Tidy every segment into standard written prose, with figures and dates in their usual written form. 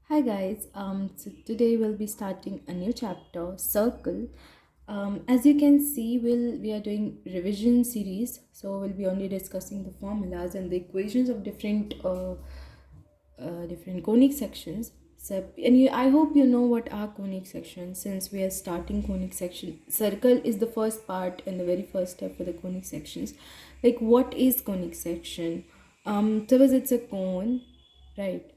Hi guys, so today we'll be starting a new chapter, Circle. As you can see, we are doing revision series, so we'll be only discussing the formulas and the equations of different conic sections. So, I hope you know what are conic sections since we are starting conic section. Circle is the first part and the very first step for the conic sections. Like, what is conic section? Suppose it's a cone, right?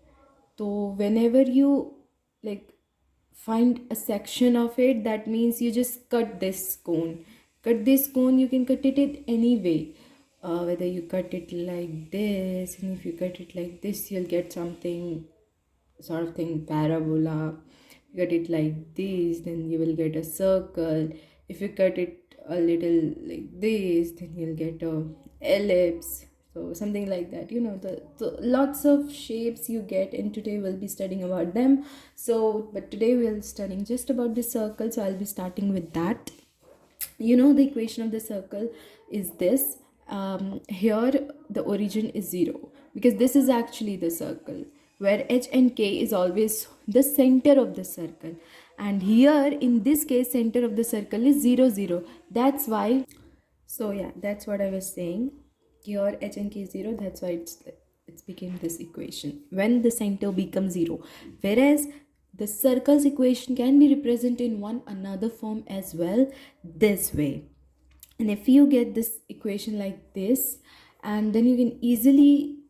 So whenever you like find a section of it, that means you just cut this cone. Cut this cone, you can cut it in any way. Whether you cut it like this, and if you cut it like this, you'll get something sort of thing, parabola. You cut it like this, then you will get a circle. If you cut it a little like this, then you'll get a ellipse. So something like that, the lots of shapes you get, and today we'll be studying about them. So but today we're studying just about the circle, so I'll be starting with that. The equation of the circle is this. Here the origin is 0 because this is actually the circle, where h and k is always the center of the circle, and here in this case center of the circle is 0 0. That's why, so yeah, that's what I was saying. Here h and k is 0, that's why it's became this equation when the center becomes 0. Whereas the circle's equation can be represented in one another form as well, this way. And if you get this equation like this, and then you can easily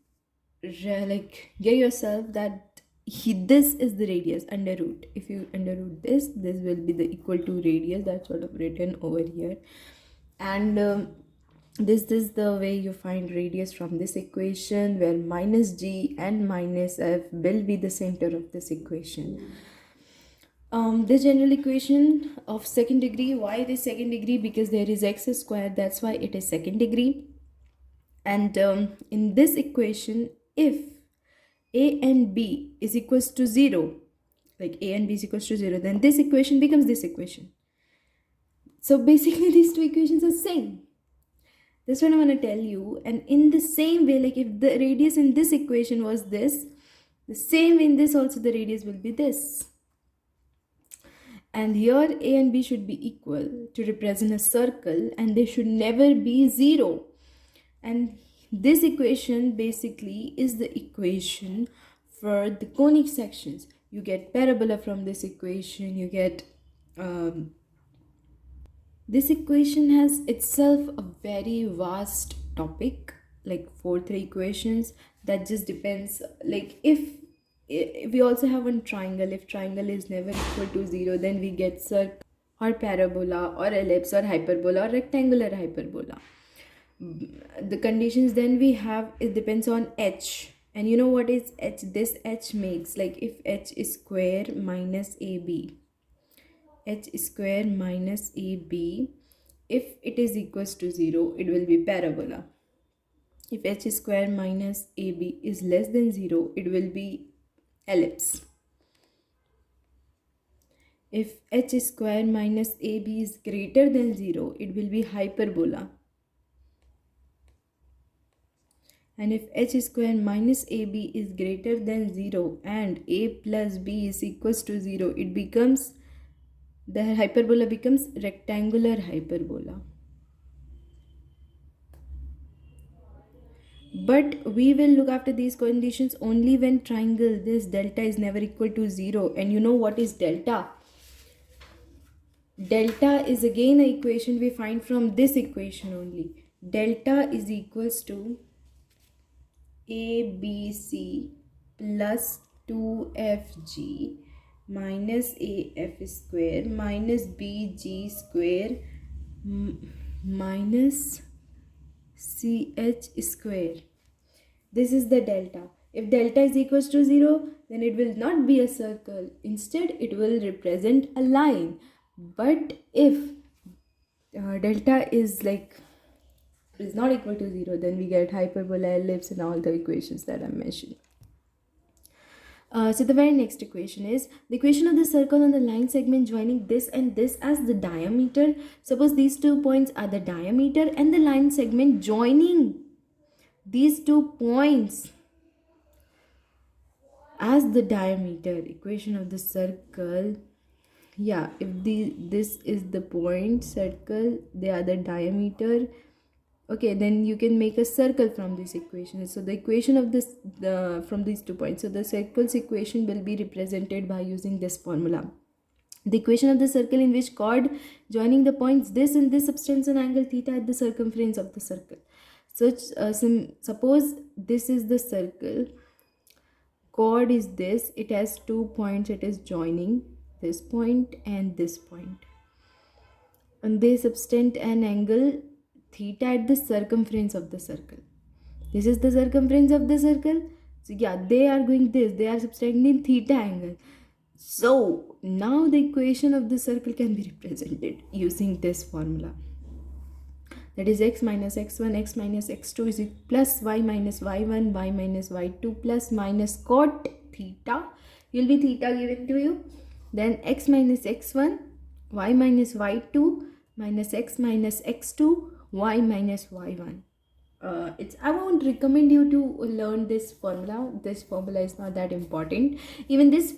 get yourself that this is the radius under root. If you under root this will be the equal to radius. That's sort of written over here. And this is the way you find radius from this equation, where minus g and minus f will be the center of this equation. The general equation of second degree. Why it is second degree? Because there is x squared, that's why it is second degree. And in this equation, if a and b is equals to 0, like a and b is equals to 0, then this equation becomes this equation. So basically these two equations are same. That's what I want to tell you. And in the same way, like if the radius in this equation was this, the same in this also the radius will be this. And here a and b should be equal to represent a circle, and they should never be 0. And this equation basically is the equation for the conic sections. You get parabola from this equation, you get this equation has itself a very vast topic, like 4 3 equations. That just depends, like if we also have one triangle. If triangle is never equal to 0, then we get circle or parabola or ellipse or hyperbola or rectangular hyperbola. The conditions then we have, it depends on h. And you know what is h? This h makes, like if h is square minus ab, h square minus ab, if it is equals to 0, it will be parabola. If h square minus ab is less than 0, it will be ellipse. If h square minus ab is greater than 0, it will be hyperbola. And if h square minus ab is greater than 0 and a plus b is equals to 0, it becomes, the hyperbola becomes rectangular hyperbola. But we will look after these conditions only when triangle this delta is never equal to 0. And you know what is delta? Delta is again an equation we find from this equation only. Delta is equals to ABC plus 2FG minus AF square minus BG square minus CH square. This is the delta. If delta is equals to 0, then it will not be a circle. Instead, it will represent a line. But if delta is not equal to 0, then we get hyperbola, ellipse, and all the equations that I mentioned. So the very next equation is the equation of the circle on the line segment joining this and this as the diameter. Suppose these 2 points are the diameter, and the line segment joining these 2 points as the diameter, equation of the circle. Yeah, if this is the point circle, they are the diameter. Okay, then you can make a circle from this equation. So the equation of this, the from these 2 points, so the circle's equation will be represented by using this formula. The equation of the circle in which chord joining the points this and this subtends an angle theta at the circumference of the circle. So suppose this is the circle, chord is this, it has 2 points, it is joining this point and this point, and they subtend an angle theta at the circumference of the circle. This is the circumference of the circle. So yeah, they are going this, they are subtending theta angle. So now the equation of the circle can be represented using this formula. That is x minus x1, x minus x2 is plus y minus y1, y minus y2 plus minus cot theta. Will be theta given to you. Then x minus x1, y minus y2 minus x minus x2, y minus y1. It's I won't recommend you to learn this formula. This formula is not that important. Even this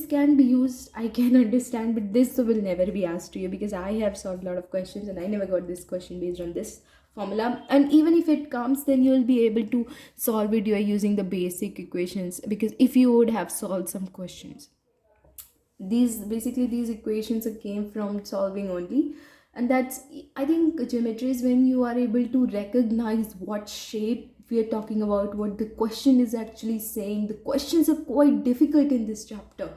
can be used, I can understand, but this will never be asked to you, because I have solved a lot of questions and I never got this question based on this formula. And even if it comes, then you will be able to solve it. You are using the basic equations, because if you would have solved some questions, these equations came from solving only. And that's, I think geometry is when you are able to recognize what shape we are talking about, what the question is actually saying. The questions are quite difficult in this chapter.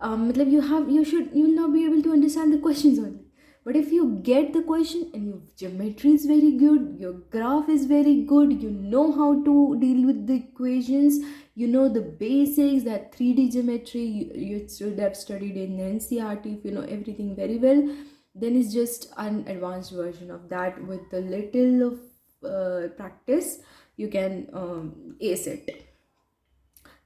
You will not be able to understand the questions only. But if you get the question and your geometry is very good, your graph is very good, you know how to deal with the equations, you know the basics, that 3D geometry you should have studied in NCRT, if you know everything very well, then it's just an advanced version of that. With a little of practice, you can ace it.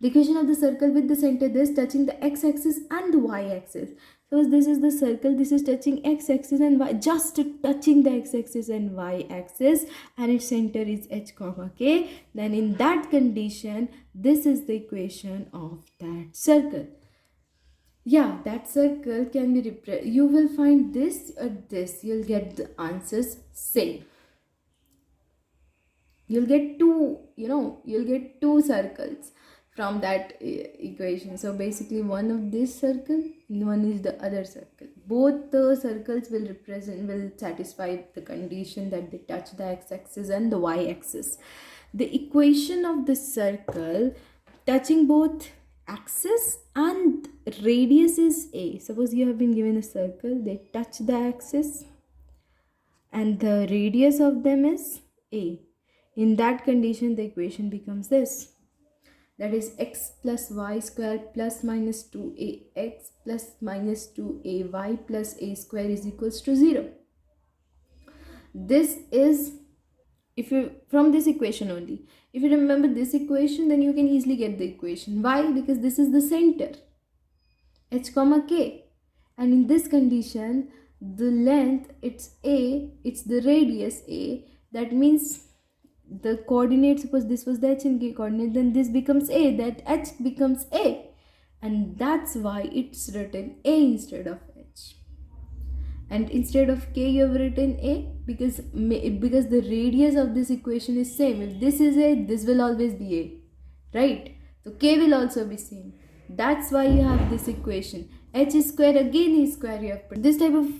The equation of the circle with the center this touching the x-axis and the y-axis. So this is the circle, this is touching x-axis and y, just touching the x-axis and y-axis, and its center is h comma k. Then in that condition, this is the equation of that circle. Yeah, that circle can be you will find this or this, you'll get the answers same. You'll get two circles from that equation. So basically one of this circle and one is the other circle. Both the circles will satisfy the condition that they touch the x-axis and the y-axis. The equation of the circle touching both axis and radius is a. Suppose you have been given a circle, they touch the axis and the radius of them is a. In that condition, the equation becomes this. That is x plus y square plus minus 2ax plus minus 2ay plus a square is equals to 0. This is, if you from this equation only. If you remember this equation, then you can easily get the equation. Why? Because this is the center, h comma k. And in this condition, the length, it's a, it's the radius a. That means the coordinate, suppose this was the h and k coordinate, then this becomes a, that h becomes a, and that's why it's written a instead of h. And instead of k you have written a, because the radius of this equation is same. If this is a, this will always be a, right? So k will also be same. That's why you have this equation. H square again is square you have put. This type of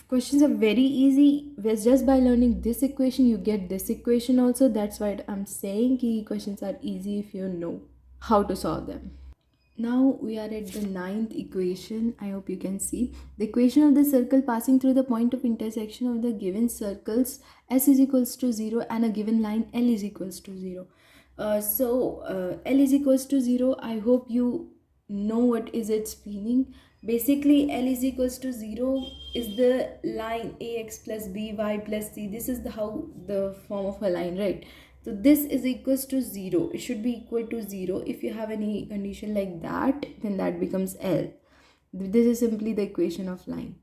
questions are very easy. Just by learning this equation you get this equation also. That's why I'm saying key questions are easy if you know how to solve them. Now we are at the 9th equation. I hope you can see the equation of the circle passing through the point of intersection of the given circles s is equals to 0 and a given line L is equals to 0. L is equals to 0. I hope you know what is its meaning. Basically, L is equals to 0 is the line ax plus by plus c. This is how the form of a line, right? So this is equals to 0. It should be equal to 0. If you have any condition like that, then that becomes L. This is simply the equation of line.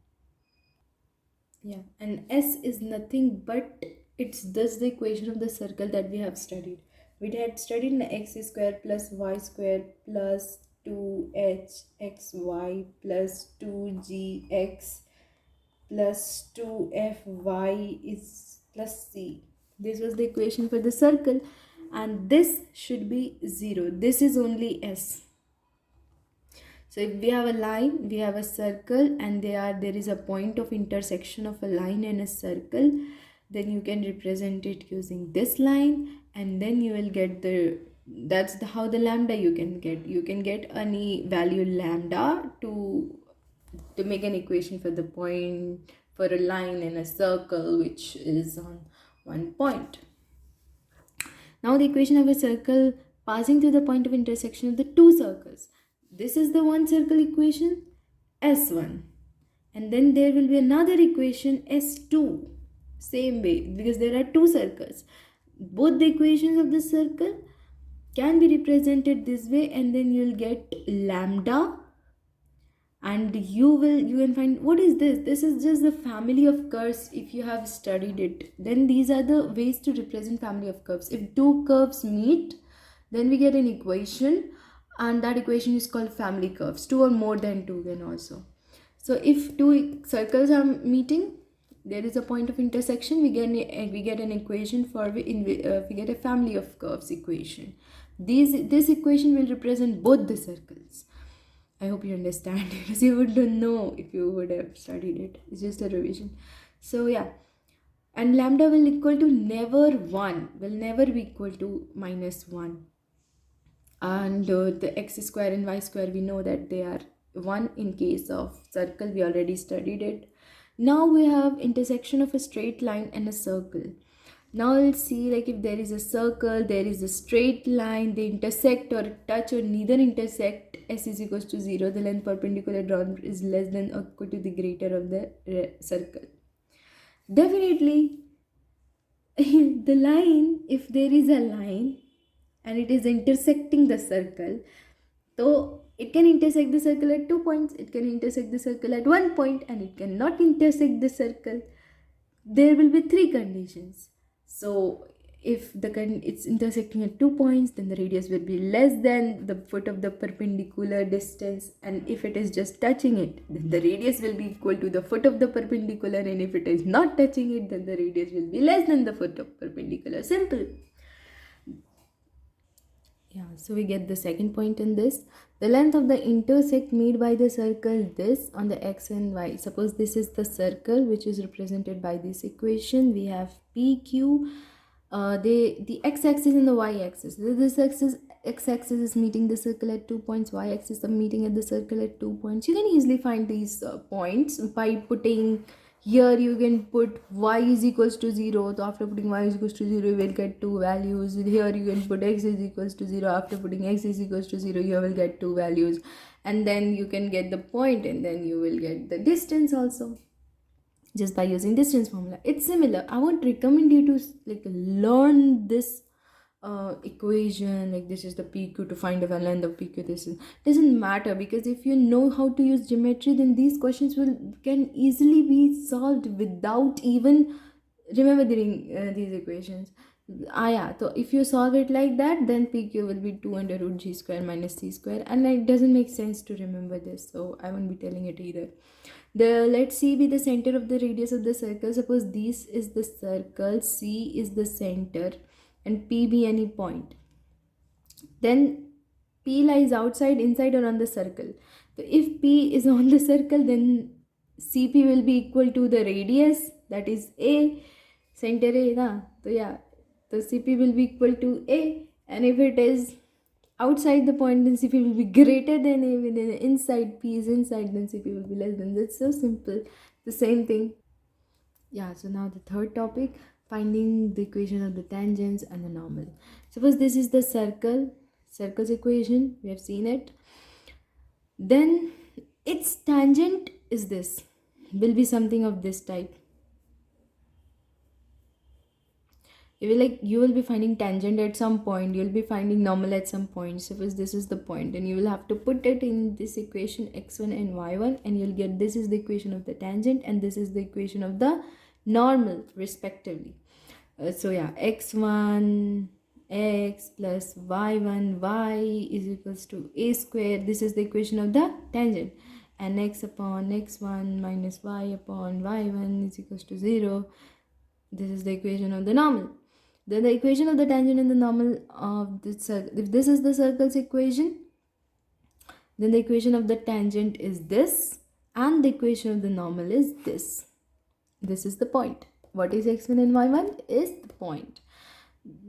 Yeah, and S is nothing but it's thus the equation of the circle that we have studied. We had studied in x square plus y square plus 2hxy plus 2gx plus 2fy is plus c. This was the equation for the circle, and this should be 0. This is only s. So if we have a line, we have a circle, and there is a point of intersection of a line and a circle, then you can represent it using this line, and then you will get how the lambda you can get. You can get any value lambda to make an equation for the point for a line in a circle which is on one point. Now the equation of a circle passing through the point of intersection of the two circles. This is the one circle equation, S1. And then there will be another equation, S2. Same way, because there are two circles. Both the equations of the circle can be represented this way, and then you'll get lambda, and you can find what is this is just the family of curves. If you have studied it, then these are the ways to represent family of curves. If two curves meet, then we get an equation, and that equation is called family curves. Two or more than two then also. So if two circles are meeting, there is a point of intersection, we get an equation we get a family of curves equation. This equation will represent both the circles. I hope you understand, because you would know if you would have studied it. It's just a revision. So yeah, and lambda will equal to never 1, will never be equal to minus 1. And the x square and y square, we know that they are 1 in case of circle. We already studied it. Now we have intersection of a straight line and a circle. Now we'll see, like, if there is a circle, there is a straight line, they intersect or touch or neither intersect, s is equals to 0, the length perpendicular drawn is less than or equal to the greater of the circle. Definitely, the line, if there is a line and it is intersecting the circle, so it can intersect the circle at 2 points, it can intersect the circle at 1 point, and it cannot intersect the circle. There will be 3 conditions. So if it's intersecting at 2 points, then the radius will be less than the foot of the perpendicular distance, and if it is just touching it, then the radius will be equal to the foot of the perpendicular, and if it is not touching it, then the radius will be less than the foot of perpendicular. Simple. Yeah, so we get the second point in this. The length of the intersect made by the circle, this on the x and y. Suppose this is the circle which is represented by this equation. We have PQ. The x-axis and the y-axis. This x-axis is meeting the circle at 2 points. Y-axis is meeting at the circle at 2 points. You can easily find these points by putting. Here you can put y is equals to 0. So after putting y is equals to 0, you will get two values. Here you can put x is equals to 0. After putting x is equals to 0, you will get two values. And then you can get the point, and then you will get the distance also, just by using distance formula. It's similar. I won't recommend you to learn this equation, like this is the PQ, to find the length of PQ. This doesn't matter, because if you know how to use geometry, then these questions can easily be solved without even remembering these equations. Yeah, so if you solve it like that, then PQ will be 2 under root g square minus c square, and it doesn't make sense to remember this, so I won't be telling it either. Let C be the center of the radius of the circle. Suppose this is the circle, C is the center, and P be any point. Then P lies outside, inside, or on the circle. So if P is on the circle, then CP will be equal to the radius, that is A, center A, na? So yeah, so CP will be equal to A, and if it is outside the point, then CP will be greater than A. When inside, P is inside, then CP will be less than. That's so simple. The same thing. Yeah, so now the third topic, finding the equation of the tangents and the normal. Suppose this is the circle's equation. We have seen it. Then its tangent is this. Will be something of this type. You will be finding tangent at some point, you'll be finding normal at some point. Suppose this is the point, and you will have to put it in this equation x1 and y1, and you'll get this is the equation of the tangent, and this is the equation of the normal respectively. So yeah, x1 x plus y1 y is equals to a square. This is the equation of the tangent. And x upon x1 minus y upon y1 is equals to 0. This is the equation of the normal. Then the equation of the tangent and the normal of the circle. If this is the circle's equation, then the equation of the tangent is this, and the equation of the normal is this. This is the point. What is x1 and y1 is the point.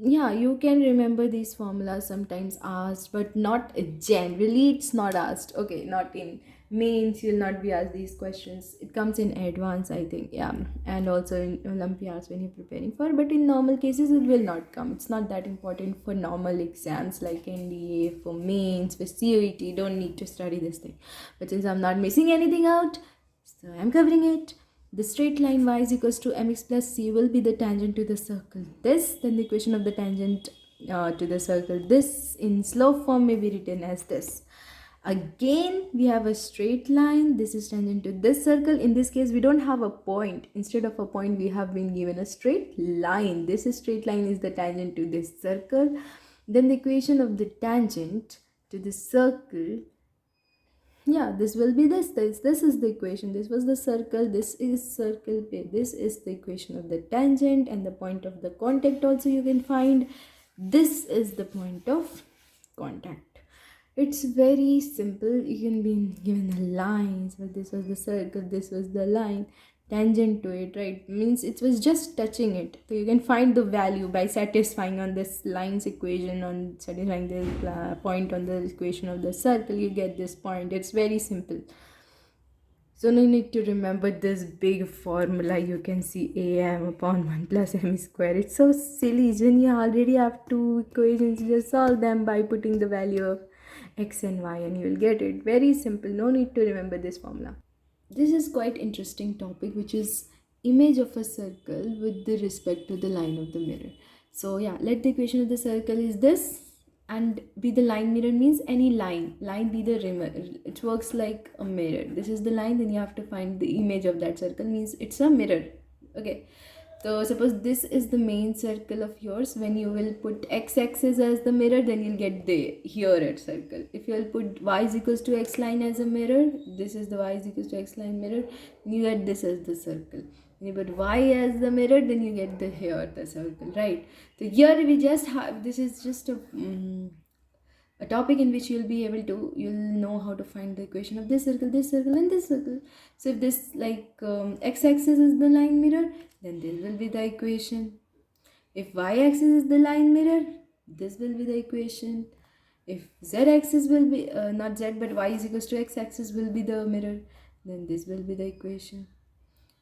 Yeah, you can remember these formulas sometimes asked, but not generally. It's not asked. Okay, not in mains, you'll not be asked these questions. It comes in advance, I think. Yeah, and also in Olympiads when you're preparing for, but in normal cases it will not come. It's not that important for normal exams like NDA, for mains, for COET. Don't need to study this thing. But since I'm not missing anything out, so I'm covering it. The straight line y is equals to mx plus c will be the tangent to the circle this. Then the equation of the tangent to the circle this in slope form may be written as this. Again, we have a straight line. This is tangent to this circle. In this case, we don't have a point. Instead of a point, we have been given a straight line. This is straight line is the tangent to this circle. Then the equation of the tangent to the circle, yeah, this will be this is the equation. This was the circle, this is circle, this is the equation of the tangent, and the point of the contact also you can find. This is the point of contact. It's very simple. You can be given the lines, but this was the circle, this was the line, tangent to it, right? Means it was just touching it. So you can find the value by satisfying on this line's equation, on satisfying the point on the equation of the circle. You get this point. It's very simple. So no need to remember this big formula. You can see am upon 1 plus m square. It's so silly. When you already have two equations, you just solve them by putting the value of x and y and you will get it. Very simple. No need to remember this formula. This is quite interesting topic, which is image of a circle with the respect to the line of the mirror. So yeah, let the equation of the circle is this, and be the line mirror means any line be the mirror. It works like a mirror. This is the line, then you have to find the image of that circle, means it's a mirror. Okay, so suppose this is the main circle of yours. When you will put x-axis as the mirror, then you'll get the here at circle. If you will put y is equals to x line as a mirror, this is the y is equals to x line mirror, you get this as the circle. When you put y as the mirror, then you get the here the circle, right? So here we just have, this is just a topic in which you'll be able to, you'll know how to find the equation of this circle, and this circle. So if this x-axis is the line mirror, then this will be the equation. If y-axis is the line mirror, this will be the equation. If z-axis will be not z but y is equals to x-axis will be the mirror, then this will be the equation,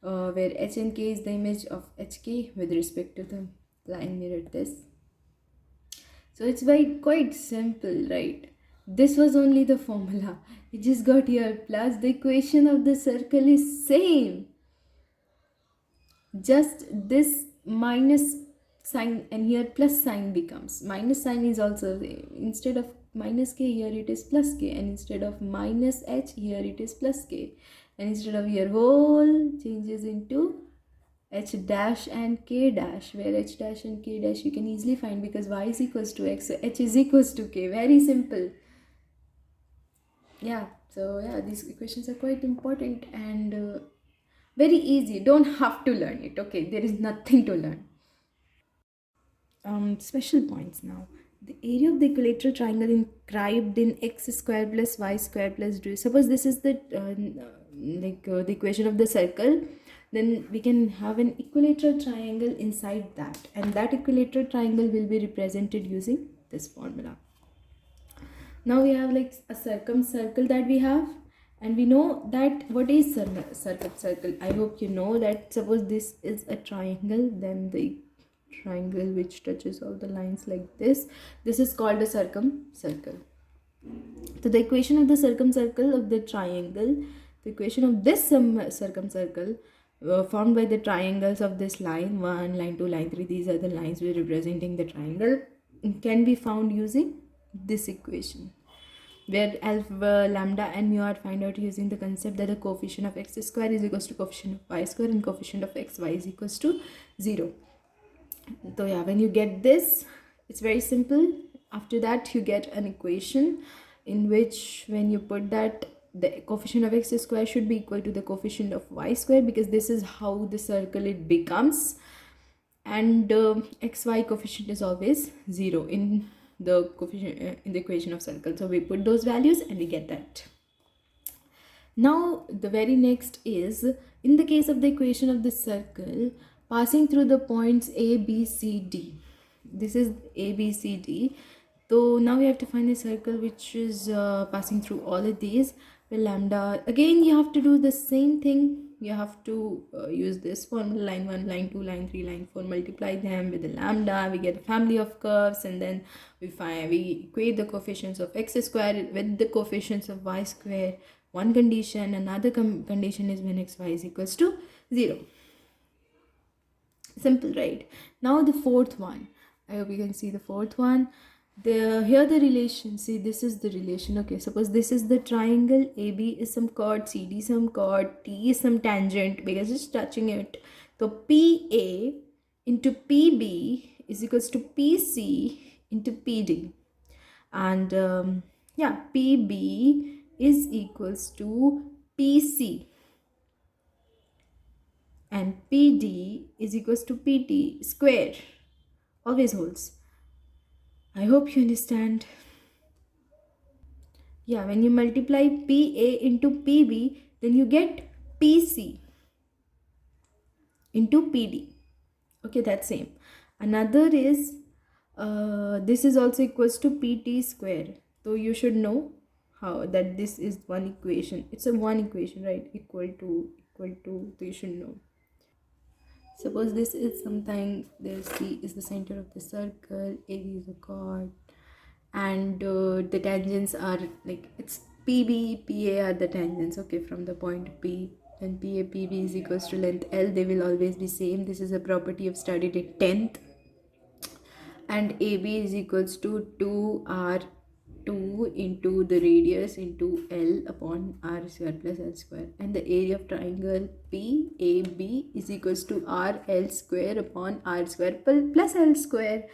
where h and k is the image of hk with respect to the line mirror this. So it's quite simple, right? This was only the formula. It just got here. Plus the equation of the circle is same. Just this minus sign and here plus sign becomes. Minus sign is also, instead of minus k, here it is plus k. And instead of minus h, here it is plus k. And instead of here whole, changes into h dash and k dash, where h dash and k dash you can easily find because y is equals to x, so h is equals to k. Very simple. Yeah, so yeah, these equations are quite important and very easy. Don't have to learn it. Okay, there is nothing to learn. Special points now. The area of the equilateral triangle inscribed in x square plus y square plus 2. Suppose this is the the equation of the circle, then we can have an equilateral triangle inside that, and that equilateral triangle will be represented using this formula. Now we have like a circle that we have, and we know that what is circle. I hope you know that. Suppose this is a triangle, then the triangle which touches all the lines like this is called a circle. So the equation of the circle of the triangle, the equation of this circle formed by the triangles of this line 1, line 2, line 3, these are the lines we're representing the triangle, can be found using this equation, where alpha, lambda and mu are found out using the concept that the coefficient of x square is equals to coefficient of y square and coefficient of xy is equals to 0. So yeah, when you get this, It's very simple. After that, you get an equation in which, when you put that, the coefficient of x square should be equal to the coefficient of y square, because this is how the circle it becomes. And xy coefficient is always 0 in the coefficient in the equation of circle. So we put those values and we get that. Now the very next is, in the case of the equation of the circle passing through the points a, b, c, d. This is a, b, c, d. So now we have to find a circle which is passing through all of these. With lambda, again you have to do the same thing. You have to use this formula, line 1, line 2, line 3, line 4, multiply them with the lambda, we get a family of curves, and then we equate the coefficients of x square with the coefficients of y square. One condition, another condition is when xy is equals to 0. Simple, right? Now the fourth one, I hope you can see the fourth one. Here the relation, see, this is the relation. Okay, suppose this is the triangle, AB is some chord, CD some chord, T is some tangent because it's touching it. So PA into PB is equals to PC into PD. And yeah, PB is equals to PC and PD is equals to PT square. Always holds. I hope you understand. Yeah, when you multiply PA into PB, then you get PC into PD. Okay, that's same. Another is this is also equals to PT square. So you should know how that this is one equation. It's a one equation, right? Equal to. So you should know. Suppose this is something, the C is the center of the circle, AB is a chord, and the tangents are like, it's PB, PA are the tangents, okay, from the point P. Then PA, PB is equals to length L, they will always be same. This is a property of studied at 10th. And AB is equals to 2R2 into the radius into L upon R square plus L square, and the area of triangle PAB is equals to RL square upon R square plus L square.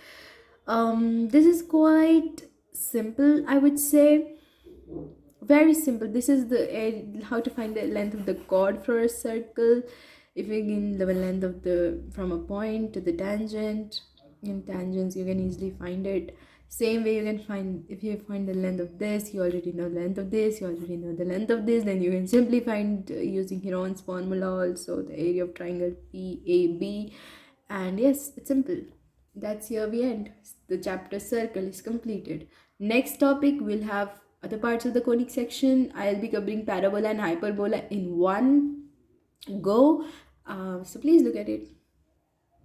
This is quite simple, I would say. Very simple. This is the how to find the length of the chord for a circle. If you gain the length of the from a point to the tangent, in tangents you can easily find it. Same way you can find, if you find the length of this, you already know the length of this, you already know the length of this, then you can simply find using Heron's formula also the area of triangle PAB. And yes, it's simple. That's here we end. The chapter circle is completed. Next topic, we'll have other parts of the conic section. I'll be covering parabola and hyperbola in one go. So please look at it.